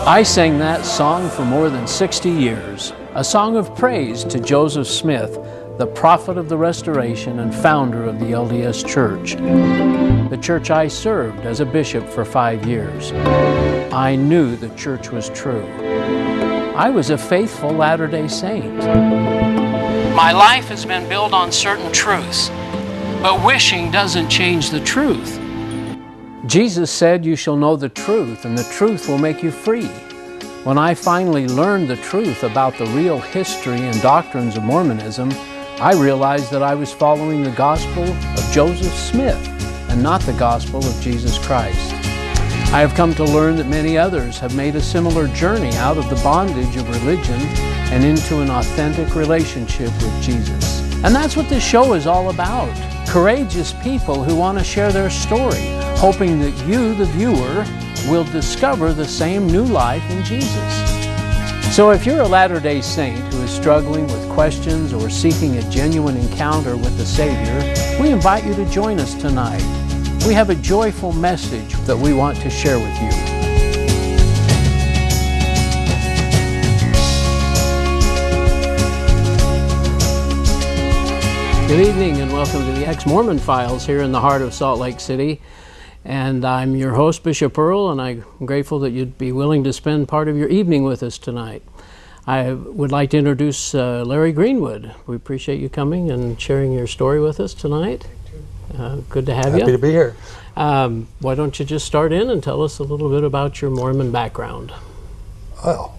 I sang that song for more than 60 years, a song of praise to Joseph Smith, the prophet of the Restoration and founder of the LDS Church, the church I served as a bishop for 5 years. I knew the church was true. I was a faithful Latter-day Saint. My life has been built on certain truths, but wishing doesn't change the truth. Jesus said, "You shall know the truth, and the truth will make you free." When I finally learned the truth about the real history and doctrines of Mormonism, I realized that I was following the gospel of Joseph Smith and not the gospel of Jesus Christ. I have come to learn that many others have made a similar journey out of the bondage of religion and into an authentic relationship with Jesus. And that's what this show is all about. Courageous people who want to share their story, hoping that you, the viewer, will discover the same new life in Jesus. So if you're a Latter-day Saint who is struggling with questions or seeking a genuine encounter with the Savior, we invite you to join us tonight. We have a joyful message that we want to share with you. Good evening and welcome to the Ex-Mormon Files here in the heart of Salt Lake City. And I'm your host, Bishop Earl, and I'm grateful that you'd be willing to spend part of your evening with us tonight. I would like to introduce Larry Greenwood. We appreciate you coming and sharing your story with us tonight. Good to have you. Happy to be here. Why don't you just start in and tell us a little bit about your Mormon background? Well,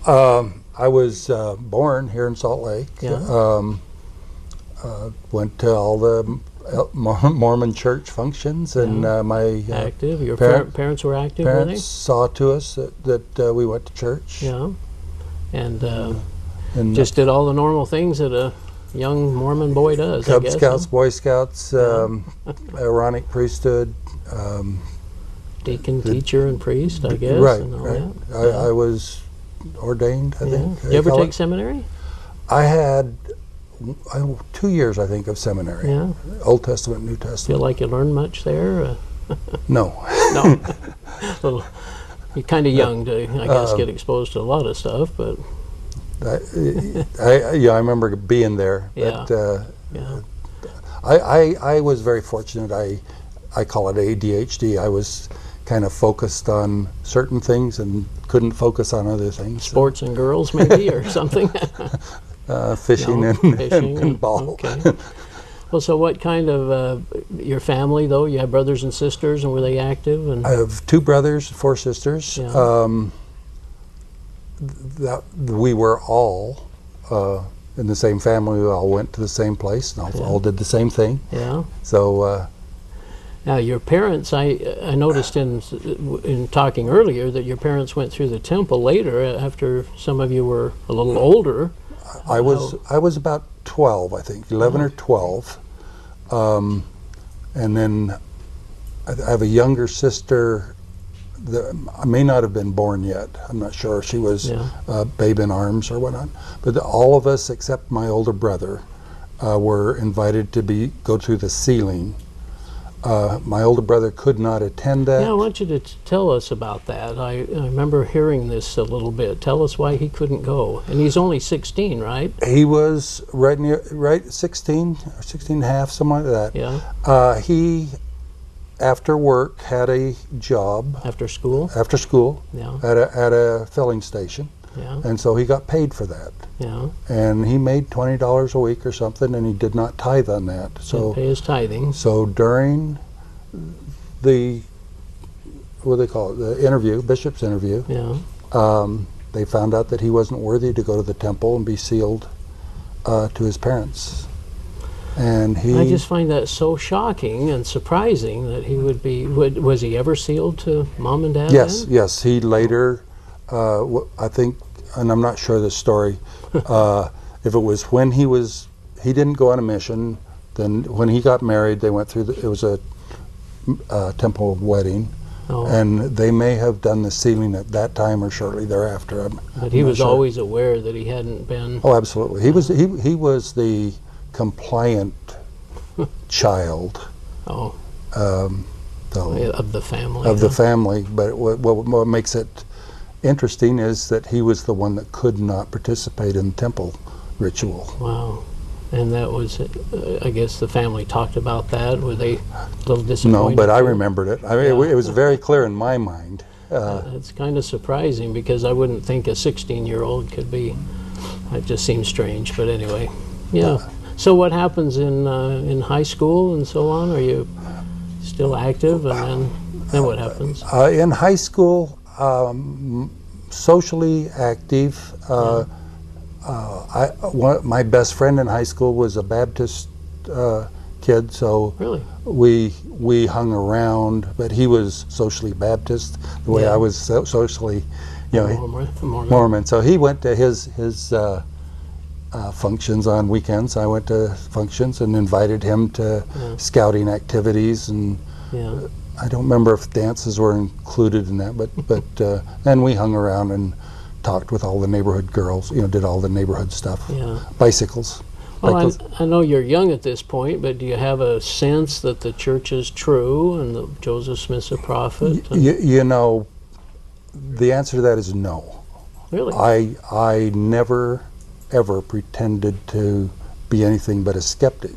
I was born here in Salt Lake. Yeah. Went to all the Mormon church functions, and my active. Your parents were active. Parents saw to us that we went to church. Yeah, and just did all the normal things that a young Mormon boy does. Cub I guess, Scouts, Boy Scouts, Aaronic priesthood, deacon, teacher, and priest. I guess. Right, and all right. That. I was ordained. I think. Did you ever take seminary? I had 2 years, I think, of seminary. Yeah. Old Testament, New Testament. Feel like you learned much there? No. No. You're kind of young to, I guess, get exposed to a lot of stuff, but. I remember being there. Yeah. But, Yeah. I was very fortunate. I call it ADHD. I was kind of focused on certain things and couldn't focus on other things. Sports and girls, maybe, or something. Fishing and ball. Okay. Well, so what kind of your family though? You have brothers and sisters, and were they active? And I have 2 brothers, 4 sisters. Yeah. We were all in the same family. We all went to the same place, and all did the same thing. Yeah. So. Now, your parents, I noticed in talking earlier that your parents went through the temple later after some of you were a little older. I was about 12, I think, 11 or 12, and then I have a younger sister that may not have been born yet. I'm not sure. She was babe in arms or whatnot. But all of us, except my older brother, were invited to go through the sealing. My older brother could not attend that. Yeah, I want you to tell us about that. I remember hearing this a little bit. Tell us why he couldn't go. And he's only 16, right? He was right 16 or 16 and a half, something like that. Yeah. He, after work, had a job. After school? After school. Yeah. At a filling station. Yeah. And so he got paid for that. Yeah. And he made $20 a week or something, and he did not tithe on that. So didn't pay his tithing. So during the what do they call it? The interview, bishop's interview. Yeah. They found out that he wasn't worthy to go to the temple and be sealed to his parents. And I just find that so shocking and surprising that he would be. Was he ever sealed to mom and dad? Yes. Then? Yes. He later. I think, and I'm not sure the story, if it was when he didn't go on a mission, then when he got married, they went through, it was a temple wedding, and they may have done the sealing at that time or shortly thereafter. But he was always aware that he hadn't been. Oh, absolutely. He was the compliant child. Oh. Of the family. Of the family, but what makes it interesting is that he was the one that could not participate in temple ritual. Wow. And that was, I guess the family talked about that. Were they a little disappointed? No, but I remembered it. I mean, it was very clear in my mind. It's kind of surprising because I wouldn't think a 16-year-old could be. It just seems strange, but anyway, yeah. So what happens in high school and so on? Are you still active, and then what happens? In high school, socially active. My best friend in high school was a Baptist kid, so really? we hung around, but he was socially Baptist the way I was socially, Mormon. So he went to his functions on weekends. I went to functions and invited him to scouting activities, and I don't remember if dances were included in that, but then we hung around and talked with all the neighborhood girls, did all the neighborhood stuff. Bicycles. Well, I know you're young at this point, but do you have a sense that the church is true and that Joseph Smith's a prophet? The answer to that is no. Really? I never, ever pretended to be anything but a skeptic.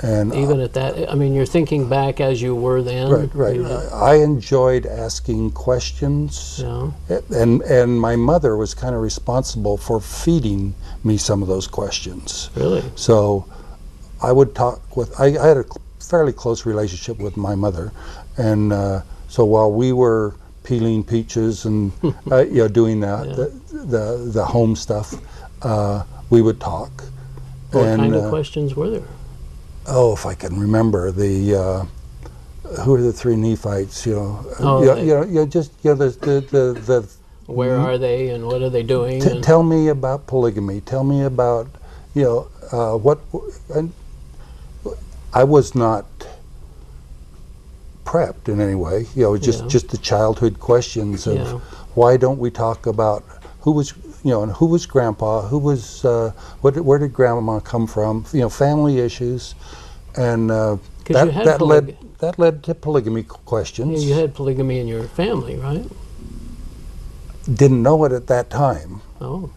And even at that, I mean, you're thinking back as you were then. Right. I enjoyed asking questions, and my mother was kind of responsible for feeding me some of those questions. Really? So I would talk with. I had a fairly close relationship with my mother, and so while we were peeling peaches and doing the home stuff, we would talk. What kind of questions were there? Oh, if I can remember, who are the three Nephites? The where are they and what are they doing? Tell me about polygamy. Tell me about what. And I was not prepped in any way. Just the childhood questions of why don't we talk about who was. And who was Grandpa? Who was where did Grandma come from? family issues, and that led to polygamy questions. You had polygamy in your family, right? Didn't know it at that time. Oh.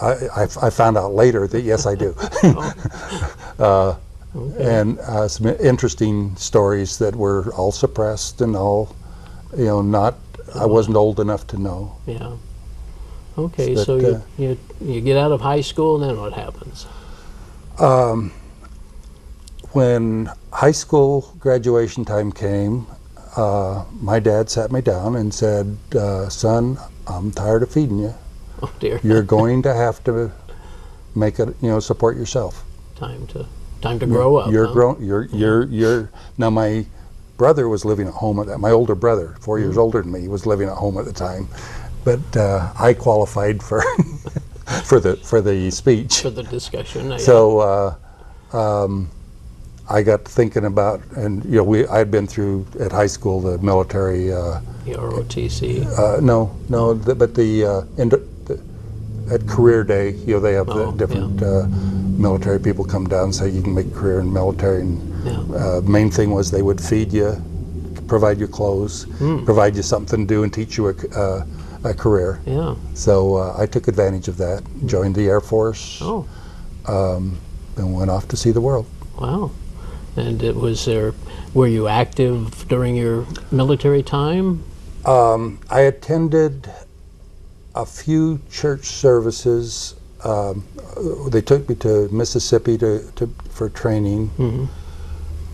I found out later that yes, I do. Okay. And some interesting stories that were all suppressed and all, not. I wasn't old enough to know. Yeah. Okay, so you get out of high school, and then what happens? When high school graduation time came, my dad sat me down and said, "Son, I'm tired of feeding you. Oh dear. You're going to have to make it, support yourself. Time to grow up. You're You're now my brother was living at home at that. My older brother, 4 years older than me, was living at home at the time. But I qualified for for the speech, for the discussion. So I got thinking about, and I'd been through at high school the military. The ROTC. But at career day, they have the different military people come down and say you can make a career in military. And main thing was they would feed you, provide you clothes, provide you something to do, and teach you a career. Yeah. So I took advantage of that, joined the Air Force, and went off to see the world. Wow. And were you active during your military time? I attended a few church services. They took me to Mississippi for training. Mm-hmm.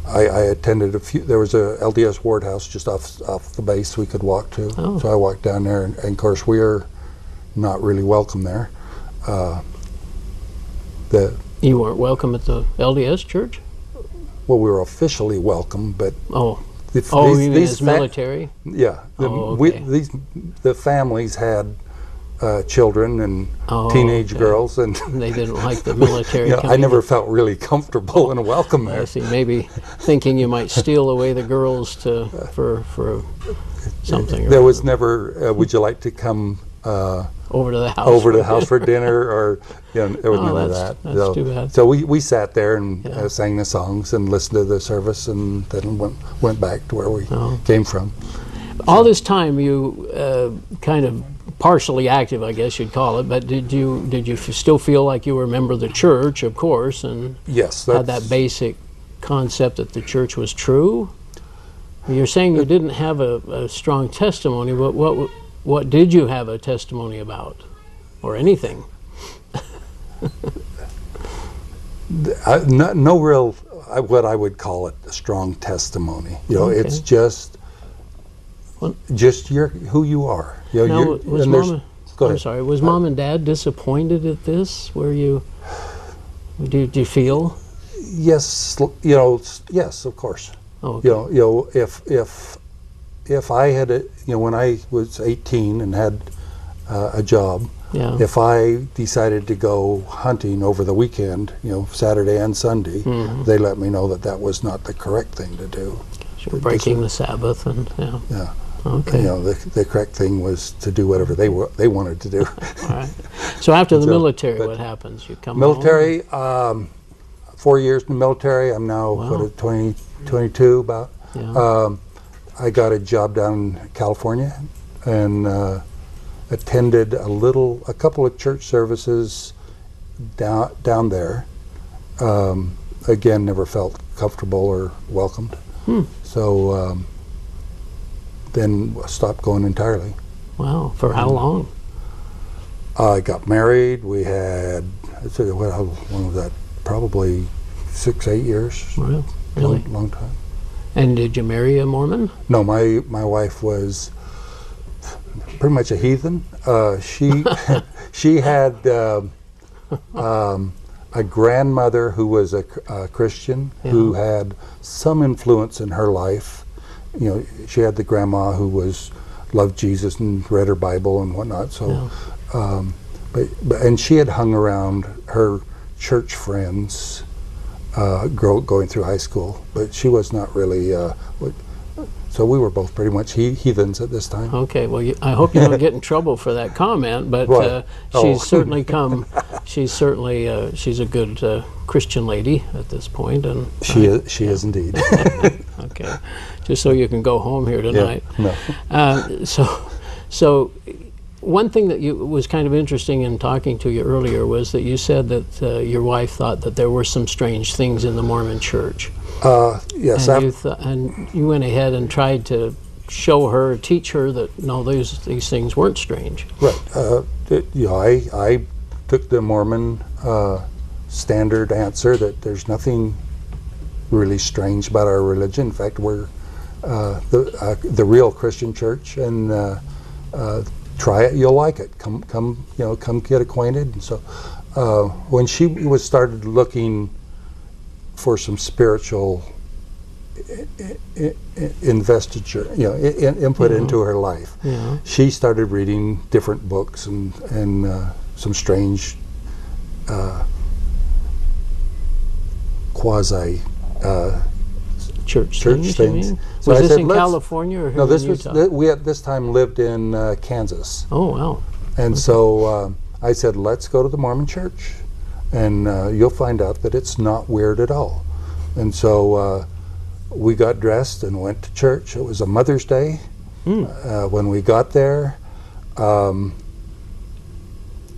I attended a few. There was a LDS ward house just off the base we could walk to. Oh. So I walked down there, and of course we are not really welcome there. You weren't welcome at the LDS church? Well, we were officially welcome, but these military? Yeah, okay. The families had children and teenage girls, and they didn't like the military. I never felt really comfortable and welcome there. I see. Maybe thinking you might steal away the girls for something. There was never. Would you like to come over to the house? Over to the house for dinner, or there was none of that. That's too bad. So we sat there and sang the songs and listened to the service, and then went back to where we came from. All this time, you kind of partially active, I guess you'd call it. But did you still feel like you were a member of the church, of course, and yes, had that basic concept that the church was true? You're saying you didn't have a strong testimony, but what did you have a testimony about, or anything? No real, what I would call it, a strong testimony. You know, Okay. it's just who you are. You know, Now, was Mom? Go ahead. I'm sorry. Was Mom and Dad disappointed at this? Did you feel? Yes, you know, yes, of course. Oh, okay. You know, if I had, when I was 18 and had a job, Yeah. if I decided to go hunting over the weekend, Saturday and Sunday, they let me know that was not the correct thing to do. Sure, breaking the Sabbath and yeah. Yeah. Okay. The correct thing was to do whatever they wanted to do. All right. So after the military, what happens? You come military. home? 4 years in the military. I'm now Wow. 22 about. Yeah. I got a job down in California and attended a couple of church services down there. Again, never felt comfortable or welcomed. So then stopped going entirely. Wow. For how long? I got married. We had, how long was that? Probably 6-8 years. Well, really? Long time. And did you marry a Mormon? No, my wife was pretty much a heathen. She had a grandmother who was a Christian, who had some influence in her life. She had the grandma who loved Jesus and read her Bible and whatnot. So, and she had hung around her church friends going through high school, but she was not really. So we were both pretty much heathens at this time. Okay, well, I hope you don't get in trouble for that comment, but she's certainly she's a good Christian lady at this point. And she is indeed. Okay, just so you can go home here tonight. Yeah, no. So one thing that was kind of interesting in talking to you earlier was that you said that your wife thought that there were some strange things in the Mormon church. Yes. And you went ahead and tried to teach her that no, these things weren't strange. Right. I took the Mormon standard answer that there's nothing really strange about our religion. In fact, we're the real Christian church, and try it, you'll like it. Come get acquainted. And so when she started looking for some spiritual investiture, input into her life, she started reading different books and some strange quasi church things. You mean? So was I this said, in California or here no, this in was Utah? we at this time lived in Kansas. Oh wow! And so I said, let's go to the Mormon church, and you'll find out that it's not weird at all. And so we got dressed and went to church. It was a Mother's Day. When we got there, can't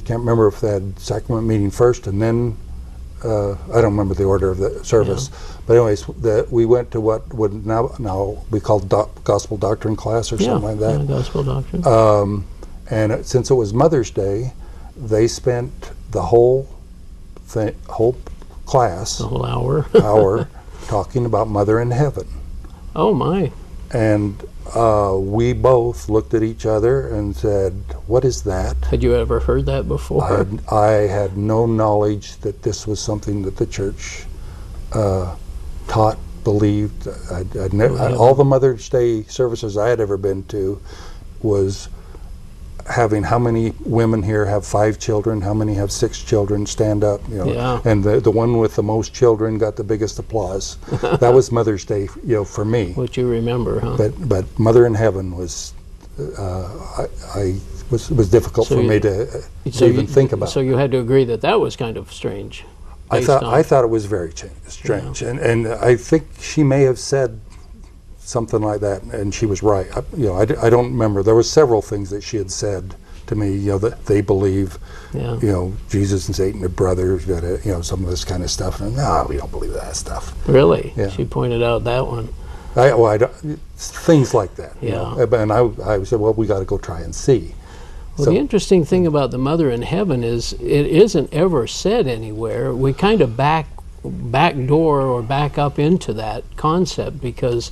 remember if they had sacrament meeting first and then I don't remember the order of the service. But anyways, we went to what would now be called gospel doctrine class or something like that. Gospel doctrine. And since it was Mother's Day, they spent the whole class, the whole hour talking about Mother in Heaven. Oh my! And we both looked at each other and said, "What is that?" Had you ever heard that before? I had no knowledge that this was something that the church taught, believed. All the Mother's Day services I had ever been to was having how many women here have 5 children, how many have 6 children, stand up, and the one with the most children got the biggest applause. That was Mother's Day, for me. What you remember, huh? But Mother in Heaven was, was difficult for me to even think about. So you had to agree that was kind of strange. I thought it was very strange, and I think she may have said something like that, and she was right. I don't remember. There were several things that she had said to me, that they believe, Jesus and Satan are brothers, some of this kind of stuff. And no, we don't believe that stuff. Really? Yeah. She pointed out that one. Things like that. Yeah. And I said, well, we got to go try and see. Well, the interesting thing about the Mother in Heaven is it isn't ever said anywhere. We kind of backdoor or back up into that concept because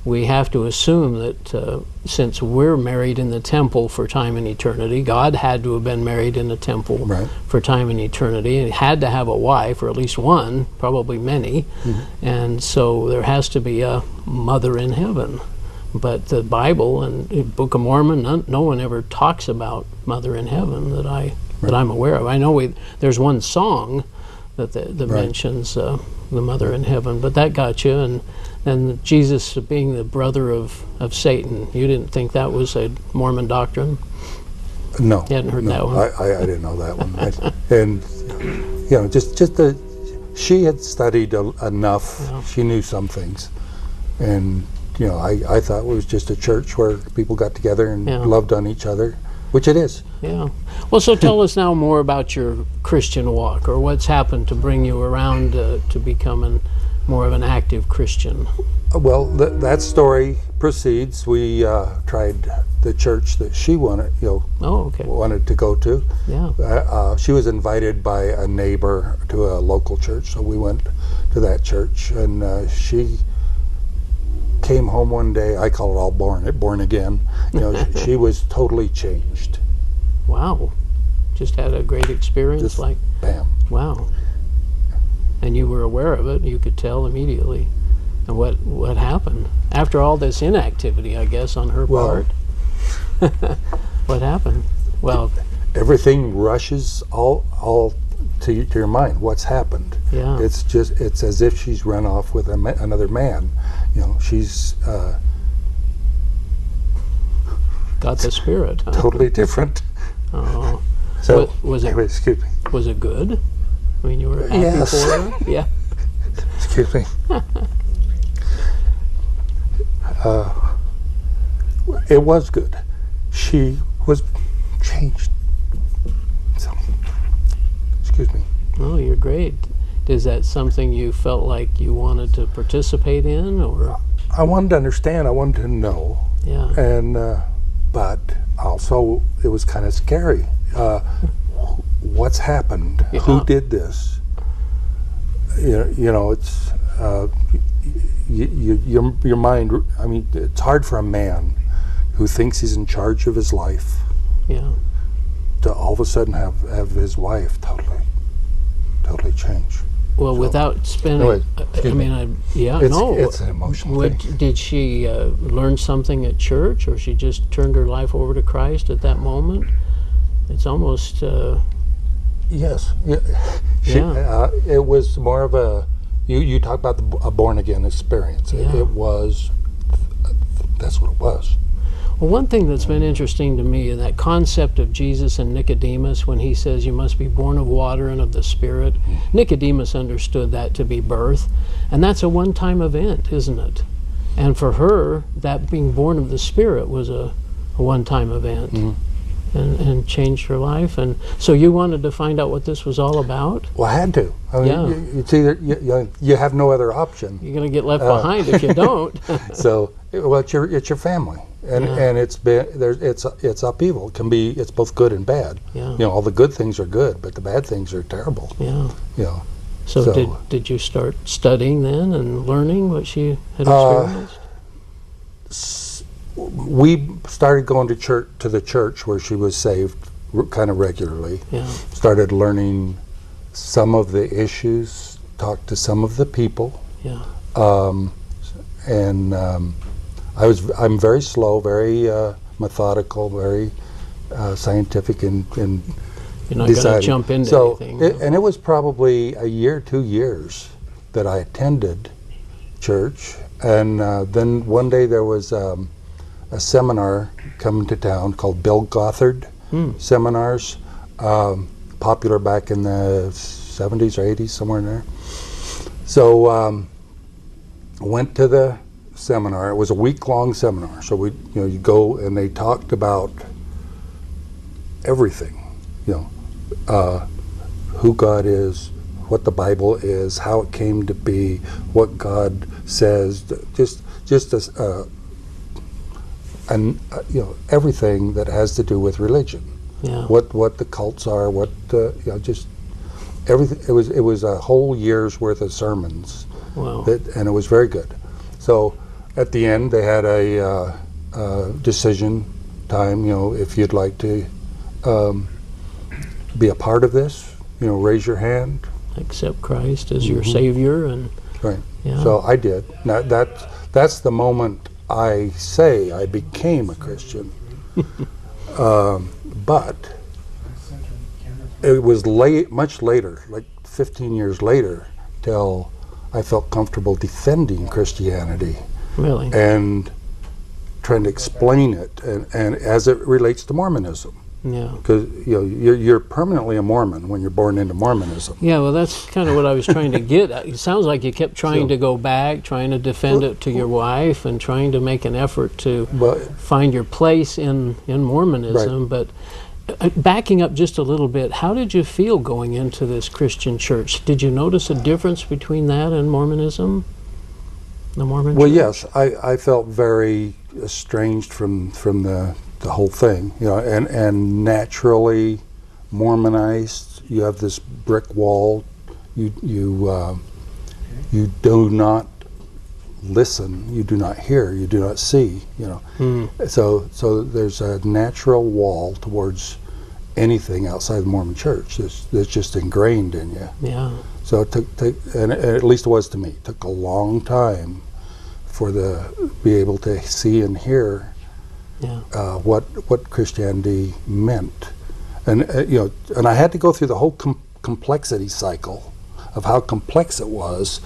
we have to assume that since we're married in the temple for time and eternity, God had to have been married in the temple for time and eternity, and he had to have a wife, or at least one, probably many, and so there has to be a mother in heaven. But the Bible and the Book of Mormon, no one ever talks about mother in heaven that I'm aware of. I know there's one song that mentions the mother in heaven, but that got you. And Jesus being the brother of Satan, you didn't think that was a Mormon doctrine? No. You hadn't heard that one? I didn't know that one. She had studied enough. Yeah. She knew some things. And, I thought it was just a church where people got together and loved on each other, which it is. Yeah. Well, so tell us now more about your Christian walk, or what's happened to bring you around to becoming more of an active Christian. Well, that story proceeds. We tried the church that she wanted, wanted to go to. Yeah. She was invited by a neighbor to a local church, so we went to that church, and she came home one day. I call it all born again. She was totally changed. Wow. Just had a great experience. Just bam. Wow. And you were aware of it. You could tell immediately. And what happened after all this inactivity, I guess, on her part? What happened? Well, everything rushes all to your mind. What's happened? Yeah. It's as if she's run off with another man. She's got the spirit. Huh? Totally different. Oh. So was it? Anyway, excuse me. Was it good? I mean, you were happy for her? Yeah. Excuse me. It was good. She was changed. So, excuse me. Oh, you're great. Is that something you felt like you wanted to participate in, or? I wanted to understand. I wanted to know. Yeah. And but also it was kind of scary. What's happened? Yeah. Who did this? It's your mind. I mean, it's hard for a man who thinks he's in charge of his life, to all of a sudden have his wife totally change. Well, without spending. Anyway, it's an emotional thing. Did she learn something at church, or she just turned her life over to Christ at that moment? It's almost. Yes. It was more of a. You talk about a born again experience. Yeah. It was. That's what it was. Well, one thing that's been interesting to me is that concept of Jesus and Nicodemus when he says you must be born of water and of the Spirit. Nicodemus understood that to be birth, and that's a one-time event, isn't it? And for her, that being born of the Spirit was a one-time event. And changed her life. And so you wanted to find out what this was all about? Well, I had to. I mean, it's either you have no other option. You're going to get left behind if you don't. So, it's your family, and it's upheaval. It's both good and bad. Yeah. All the good things are good, but the bad things are terrible. Yeah. So did you start studying then and learning what she had experienced? We started going to the church where she was saved kind of regularly. Yeah. Started learning some of the issues, talked to some of the people. Yeah. I'm very slow, very methodical, very scientific in You're not deciding. going to jump into anything. And it was probably a year, 2 years that I attended church, and then one day there was a seminar coming to town called Bill Gothard seminars, popular back in the 70s or 80s, somewhere in there. So went to the seminar. It was a week-long seminar. So you go and they talked about everything, who God is, what the Bible is, how it came to be, what God says, everything that has to do with religion. Yeah. What the cults are, just everything. It was a whole year's worth of sermons. Wow. And it was very good. So at the end they had a decision time. If you'd like to be a part of this, raise your hand. Accept Christ as your Savior, and right. Yeah. So I did. Now that's the moment I say I became a Christian. But it was much later, like 15 years later, till I felt comfortable defending Christianity. Really? And trying to explain it, and as it relates to Mormonism. Yeah. Because you're permanently a Mormon when you're born into Mormonism. Yeah, well, that's kind of what I was trying to get at. It sounds like you kept trying to go back, trying to defend it to your wife, and trying to make an effort to find your place in Mormonism. Right. But backing up just a little bit, how did you feel going into this Christian church? Did you notice a difference between that and Mormonism? The Mormon Well, church? yes, I felt very estranged from the whole thing, and naturally Mormonized. You have this brick wall. You do not listen. You do not hear. You do not see. So there's a natural wall towards anything outside the Mormon Church that's just ingrained in you. Yeah. So it took, and at least it was to me. It took a long time be able to see and hear. Yeah. What Christianity meant, and and I had to go through the whole complexity cycle of how complex it was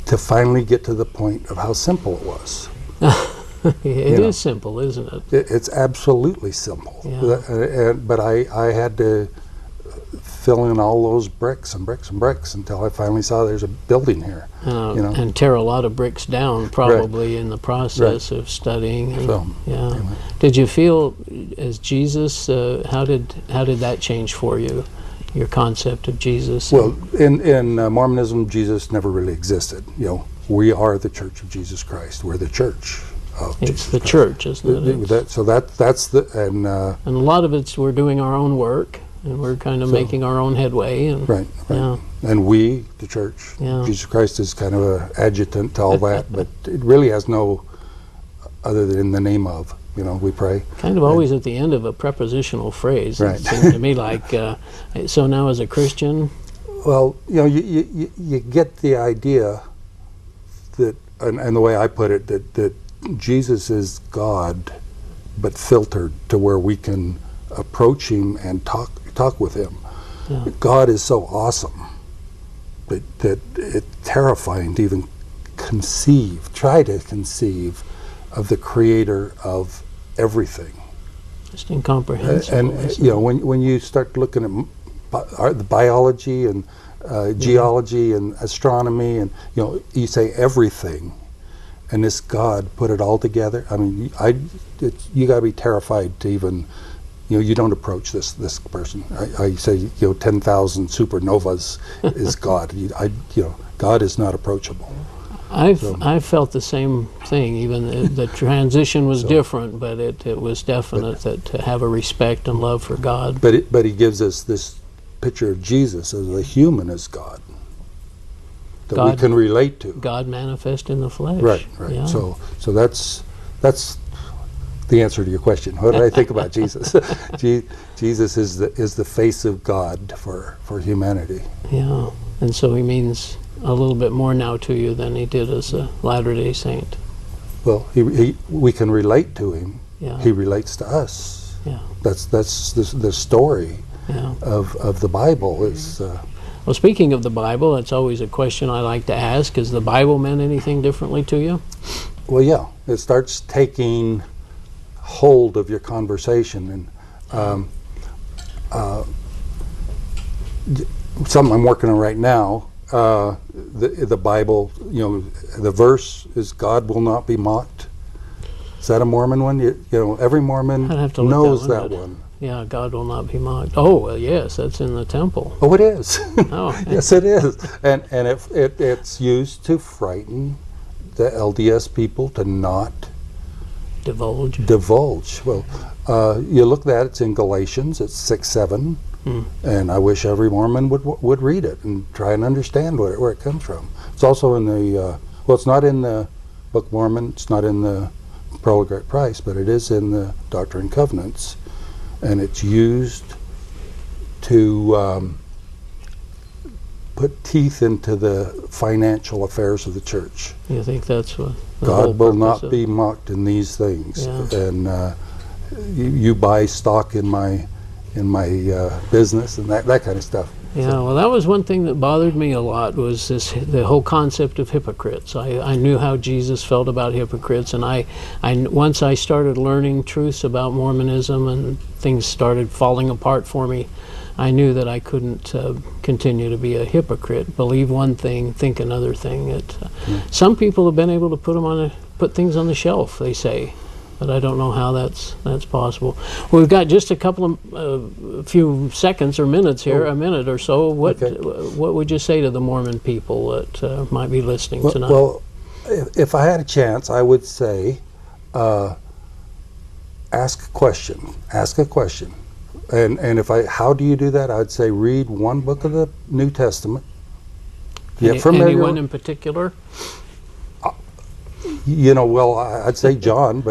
to finally get to the point of how simple it was. It is simple, isn't it? It's absolutely simple. Yeah. But I had to fill in all those bricks and bricks and bricks until I finally saw there's a building here. And tear a lot of bricks down probably in the process of studying. And, anyway. Did you feel as Jesus? How did that change for you? Your concept of Jesus? Well, in Mormonism, Jesus never really existed. We are the Church of Jesus Christ. We're the Church of Jesus It's the Christ. church, isn't it? That's and a lot of it's we're doing our own work, and we're kind of making our own headway. And, right. Yeah. And we, the Church, Jesus Christ is kind of an adjutant to all that, but it really has no other than the name of. We pray. Kind of always at the end of a prepositional phrase. Right. It seemed to me like, so now as a Christian? Well, you get the idea that, and the way I put it, that Jesus is God, but filtered to where we can approach him and talk with him. Yeah. God is so awesome that it's terrifying to even try to conceive of the creator of everything. Just incomprehensible. And when you start looking at the biology and geology and astronomy, and you say everything, and this God put it all together. I mean, you got to be terrified to even. You don't approach this person. I say 10,000 supernovas is God. God is not approachable. I've felt the same thing. Even the transition was different, but it was definite that to have a respect and love for God. But he gives us this picture of Jesus as a human as God that we can relate to. God manifest in the flesh. Right. Yeah. So that's the answer to your question. What did I think about Jesus? Jesus is the face of God for humanity. Yeah, and so he means a little bit more now to you than he did as a Latter-day Saint. Well, we can relate to him. Yeah. He relates to us. Yeah. That's the story of the Bible is. Well, speaking of the Bible, that's always a question I like to ask. Has the Bible meant anything differently to you? Well, yeah. It starts taking hold of your conversation, and something I'm working on right now the Bible, the verse is God will not be mocked. Is that a Mormon one? Every Mormon knows that one. Yeah, God will not be mocked. Oh, well, yes, that's in the temple. Oh, it is. Oh, yes, it is. And it's used to frighten the LDS people to not divulge. Well, you look at it's in Galatians. It's 6:7, and I wish every Mormon would read it and try and understand where it comes from. It's also in the it's not in the Book of Mormon. It's not in the Pearl of Great Price, but it is in the Doctrine and Covenants, and it's used to put teeth into the financial affairs of the church. You think that's what God will not be mocked in these things, and you buy stock in my business and that kind of stuff. Yeah, well, that was one thing that bothered me a lot, was the whole concept of hypocrites. I knew how Jesus felt about hypocrites, and once I started learning truths about Mormonism and things started falling apart for me, I knew that I couldn't continue to be a hypocrite, believe one thing, think another thing. Some people have been able to put things on the shelf, they say, but I don't know how that's possible. Well, we've got just a couple of few seconds or minutes here, a minute or so. What would you say to the Mormon people that might be listening tonight? Well, if I had a chance, I would say, ask a question. Ask a question. And how do you do that? I'd say read one book of the New Testament. Anyone in particular? I'd say John,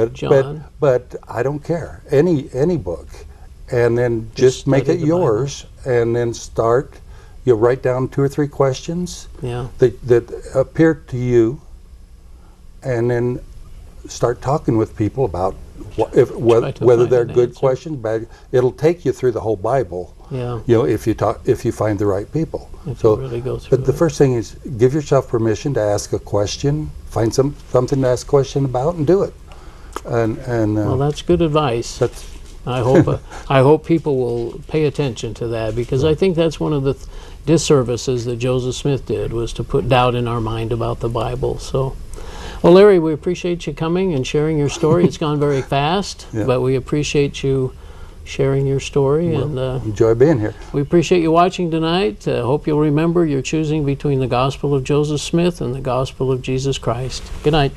but I don't care. Any book, and then just make it yours, and then start. You write down 2 or 3 questions that appear to you, and then start talking with people about whether they're good questions, bad. It'll take you through the whole Bible. Yeah. If you find the right people. Really go through but the first thing is give yourself permission to ask a question. Find something to ask a question about and do it. Well, that's good advice. I hope people will pay attention to that, because I think that's one of the disservices that Joseph Smith did, was to put doubt in our mind about the Bible. So. Well, Larry, we appreciate you coming and sharing your story. It's gone very fast, but we appreciate you sharing your story. And enjoy being here. We appreciate you watching tonight. Hope you'll remember you're choosing between the Gospel of Joseph Smith and the Gospel of Jesus Christ. Good night.